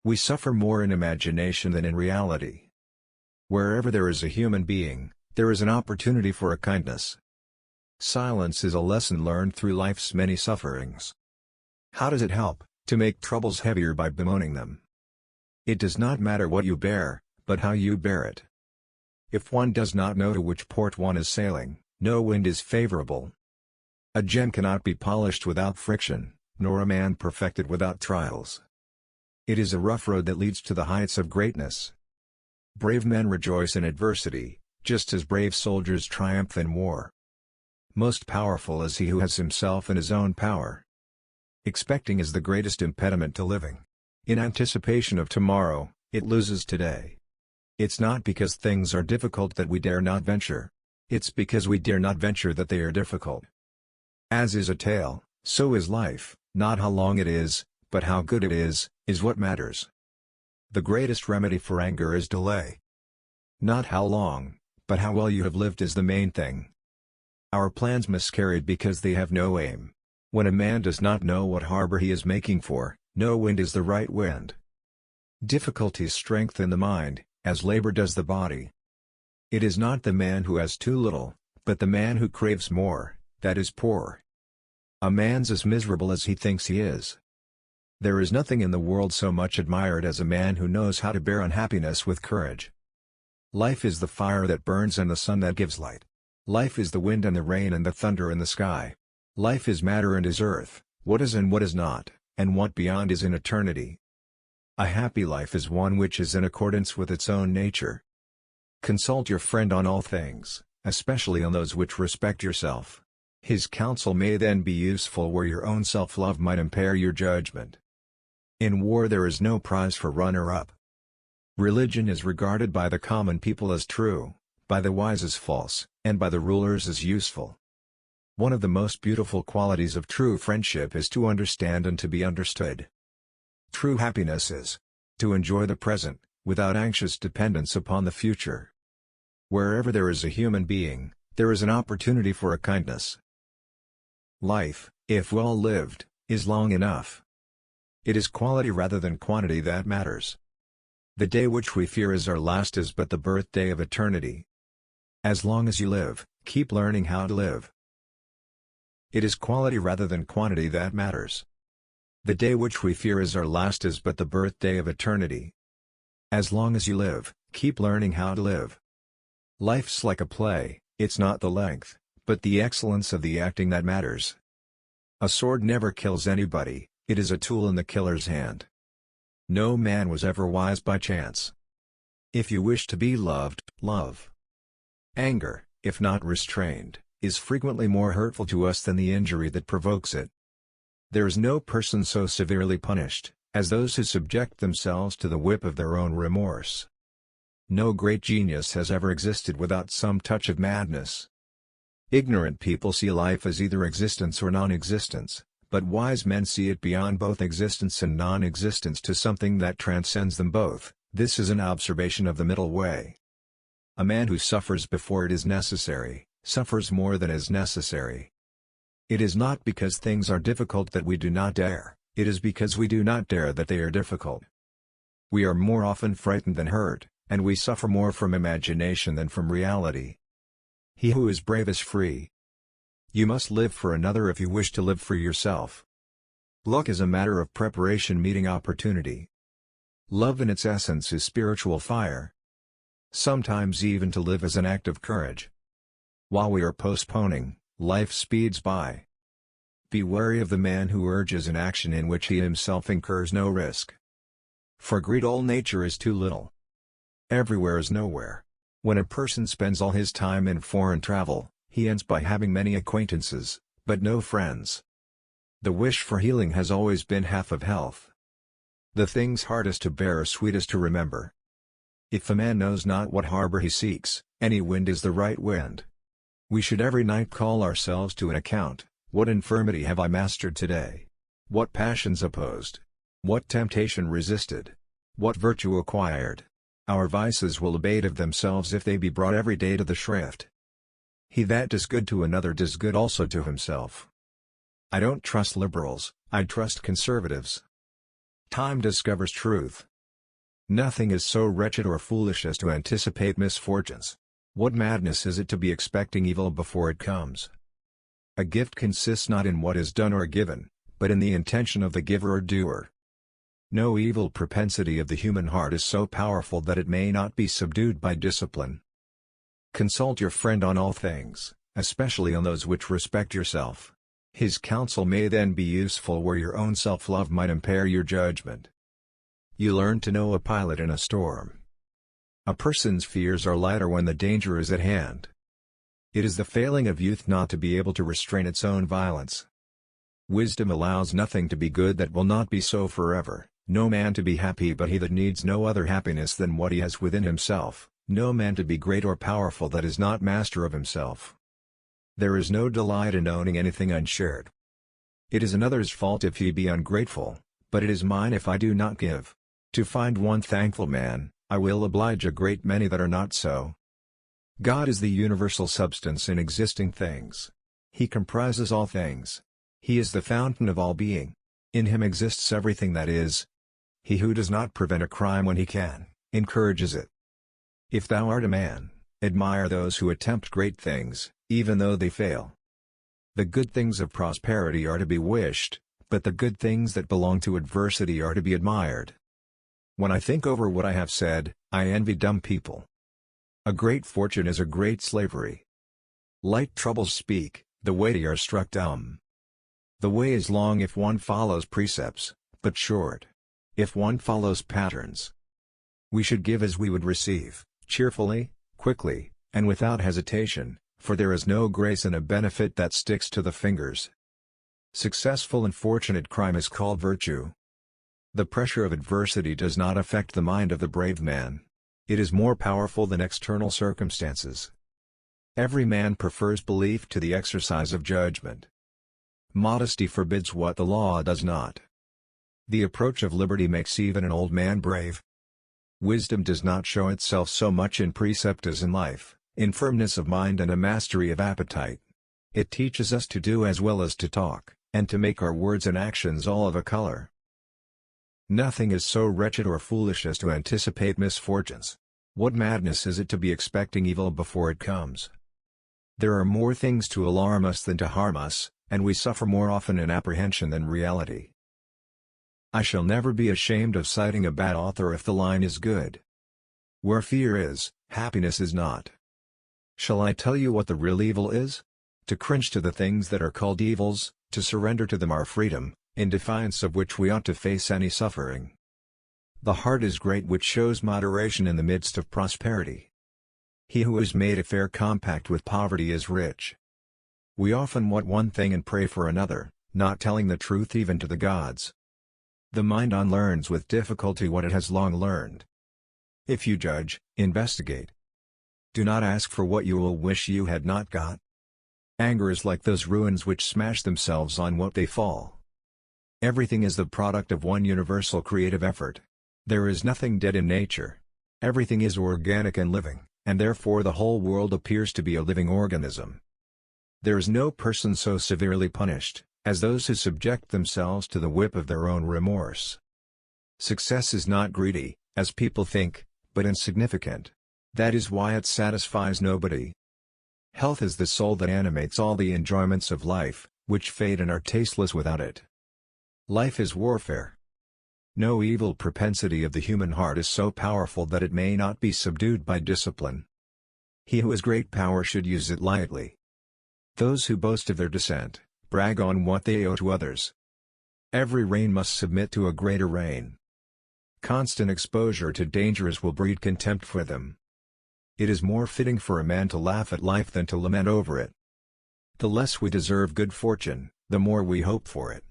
We suffer more in imagination than in reality. Wherever there is a human being, there is an opportunity for a kindness. Silence is a lesson learned through life's many sufferings. How does it help to make troubles heavier by bemoaning them? It does not matter what you bear, but how you bear it. If one does not know to which port one is sailing, no wind is favorable. A gem cannot be polished without friction, nor a man perfected without trials. It is a rough road that leads to the heights of greatness. Brave men rejoice in adversity, just as brave soldiers triumph in war. Most powerful is he who has himself in his own power. Expecting is the greatest impediment to living. In anticipation of tomorrow, it loses today. It's not because things are difficult that we dare not venture. It's because we dare not venture that they are difficult. As is a tale, so is life. Not how long it is, but how good it is what matters. The greatest remedy for anger is delay. Not how long, but how well you have lived is the main thing. Our plans miscarried because they have no aim. When a man does not know what harbor he is making for, no wind is the right wind. Difficulties strengthen the mind, as labor does the body. It is not the man who has too little, but the man who craves more, that is poor. A man's as miserable as he thinks he is. There is nothing in the world so much admired as a man who knows how to bear unhappiness with courage. Life is the fire that burns and the sun that gives light. Life is the wind and the rain and the thunder in the sky. Life is matter and is earth, what is and what is not, and what beyond is in eternity. A happy life is one which is in accordance with its own nature. Consult your friend on all things, especially on those which respect yourself. His counsel may then be useful where your own self-love might impair your judgment. In war there is no prize for runner-up. Religion is regarded by the common people as true, by the wise as false, and by the rulers as useful. One of the most beautiful qualities of true friendship is to understand and to be understood. True happiness is to enjoy the present, without anxious dependence upon the future. Wherever there is a human being, there is an opportunity for a kindness. Life, if well lived, is long enough. It is quality rather than quantity that matters. The day which we fear is our last is but the birthday of eternity. As long as you live, keep learning how to live. It is quality rather than quantity that matters. The day which we fear is our last is but the birthday of eternity. As long as you live, keep learning how to live. Life's like a play, it's not the length, but the excellence of the acting that matters. A sword never kills anybody, it is a tool in the killer's hand. No man was ever wise by chance. If you wish to be loved, love. Anger, if not restrained, is frequently more hurtful to us than the injury that provokes it. There is no person so severely punished, as those who subject themselves to the whip of their own remorse. No great genius has ever existed without some touch of madness. Ignorant people see life as either existence or non-existence, but wise men see it beyond both existence and non-existence to something that transcends them both. This is an observation of the middle way. A man who suffers before it is necessary, suffers more than is necessary. It is not because things are difficult that we do not dare, it is because we do not dare that they are difficult. We are more often frightened than hurt, and we suffer more from imagination than from reality. He who is brave is free. You must live for another if you wish to live for yourself. Luck is a matter of preparation meeting opportunity. Love in its essence is spiritual fire. Sometimes even to live is an act of courage. While we are postponing, life speeds by. Be wary of the man who urges an action in which he himself incurs no risk. For greed all nature is too little. Everywhere is nowhere. When a person spends all his time in foreign travel, he ends by having many acquaintances, but no friends. The wish for healing has always been half of health. The things hardest to bear are sweetest to remember. If a man knows not what harbor he seeks, any wind is the right wind. We should every night call ourselves to an account. What infirmity have I mastered today? What passions opposed? What temptation resisted? What virtue acquired? Our vices will abate of themselves if they be brought every day to the shrift. He that does good to another does good also to himself. I don't trust liberals, I trust conservatives. Time discovers truth, Nothing is so wretched or foolish as to anticipate misfortunes. What madness is it to be expecting evil before it comes? A gift consists not in what is done or given, but in the intention of the giver or doer. No evil propensity of the human heart is so powerful that it may not be subdued by discipline. Consult your friend on all things, especially on those which respect yourself. His counsel may then be useful where your own self-love might impair your judgment. You learn to know a pilot in a storm. A person's fears are lighter when the danger is at hand. It is the failing of youth not to be able to restrain its own violence. Wisdom allows nothing to be good that will not be so forever, no man to be happy but he that needs no other happiness than what he has within himself, no man to be great or powerful that is not master of himself. There is no delight in owning anything unshared. It is another's fault if he be ungrateful, but it is mine if I do not give. To find one thankful man, I will oblige a great many that are not so. God is the universal substance in existing things. He comprises all things. He is the fountain of all being. In him exists everything that is. He who does not prevent a crime when he can, encourages it. If thou art a man, admire those who attempt great things, even though they fail. The good things of prosperity are to be wished, but the good things that belong to adversity are to be admired. When I think over what I have said, I envy dumb people. A great fortune is a great slavery. Light troubles speak, the weighty are struck dumb. The way is long if one follows precepts, but short if one follows patterns. We should give as we would receive, cheerfully, quickly, and without hesitation, for there is no grace in a benefit that sticks to the fingers. Successful and fortunate crime is called virtue. The pressure of adversity does not affect the mind of the brave man. It is more powerful than external circumstances. Every man prefers belief to the exercise of judgment. Modesty forbids what the law does not. The approach of liberty makes even an old man brave. Wisdom does not show itself so much in precept as in life, in firmness of mind and a mastery of appetite. It teaches us to do as well as to talk, and to make our words and actions all of a color. Nothing is so wretched or foolish as to anticipate misfortunes. What madness is it to be expecting evil before it comes? There are more things to alarm us than to harm us, and we suffer more often in apprehension than reality. I shall never be ashamed of citing a bad author if the line is good. Where fear is, happiness is not. Shall I tell you what the real evil is? To cringe to the things that are called evils, to surrender to them our freedom, in defiance of which we ought to face any suffering. The heart is great which shows moderation in the midst of prosperity. He who has made a fair compact with poverty is rich. We often want one thing and pray for another, not telling the truth even to the gods. The mind unlearns with difficulty what it has long learned. If you judge, investigate. Do not ask for what you will wish you had not got. Anger is like those ruins which smash themselves on what they fall. Everything is the product of one universal creative effort. There is nothing dead in nature. Everything is organic and living, and therefore the whole world appears to be a living organism. There is no person so severely punished as those who subject themselves to the whip of their own remorse. Success is not greedy, as people think, but insignificant. That is why it satisfies nobody. Health is the soul that animates all the enjoyments of life, which fade and are tasteless without it. Life is warfare. No evil propensity of the human heart is so powerful that it may not be subdued by discipline. He who has great power should use it lightly. Those who boast of their descent, brag on what they owe to others. Every reign must submit to a greater reign. Constant exposure to dangers will breed contempt for them. It is more fitting for a man to laugh at life than to lament over it. The less we deserve good fortune, the more we hope for it.